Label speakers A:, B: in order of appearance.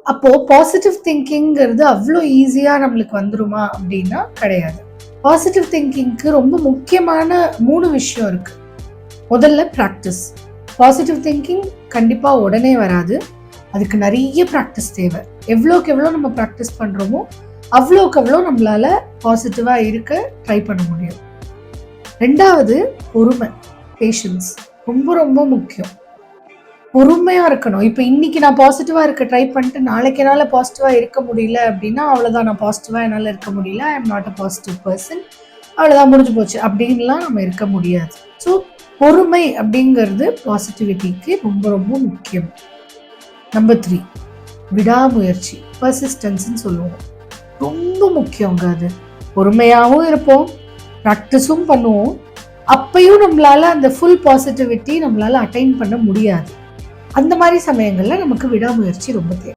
A: அப்போ பாசிட்டிவ் திங்கிங்கிறது அவ்வளோ ஈஸியா நம்மளுக்கு வந்துருமா அப்படின்னா கிடையாது. பாசிட்டிவ் திங்கிங்க்கு ரொம்ப முக்கியமான 3 விஷயம் இருக்கு. முதல்ல பிராக்டிஸ். பாசிட்டிவ் திங்கிங் கண்டிப்பா உடனே வராது. அதுக்கு நிறைய பிராக்டிஸ் தேவை. எவ்வளோக்கு எவ்வளோ நம்ம பிராக்டிஸ் பண்றோமோ அவ்வளோக்கு அவ்வளோ நம்மளால பாசிட்டிவா இருக்க ட்ரை பண்ண முடியும். 2வது பொறுமை, பேஷன்ஸ் ரொம்ப ரொம்ப முக்கியம். பொறுமையா இருக்கணும். இப்ப இன்னைக்கு நான் பாசிட்டிவா இருக்க ட்ரை பண்ணிட்டு நாளைக்கு என்னால பாசிட்டிவா இருக்க முடியல அப்படின்னா அவ்வளவுதான், நான் பாசிட்டிவா என்னால இருக்க முடியல, I am not a positive person, அவ்வளவுதான் முடிஞ்சு போச்சு அப்படின்லாம் நம்ம இருக்க முடியாது. ஸோ பொறுமை அப்படிங்கிறது பாசிட்டிவிட்டிக்கு ரொம்ப ரொம்ப முக்கியம். நம்பர் 3 விடாமுயற்சி, பர்சிஸ்டன்ஸ்ன்னு சொல்லுவோம். ரொம்ப முக்கியங்க அது. பொறுமையாகவும் இருப்போம், ப்ராக்டிஸும் பண்ணுவோம். அப்பயும் நம்மளால அந்த ஃபுல் பாசிட்டிவிட்டி நம்மளால அட்டைன் பண்ண முடியாது. அந்த மாதிரி சமயங்கள்ல நமக்கு விடாமுயற்சி ரொம்ப தேவை.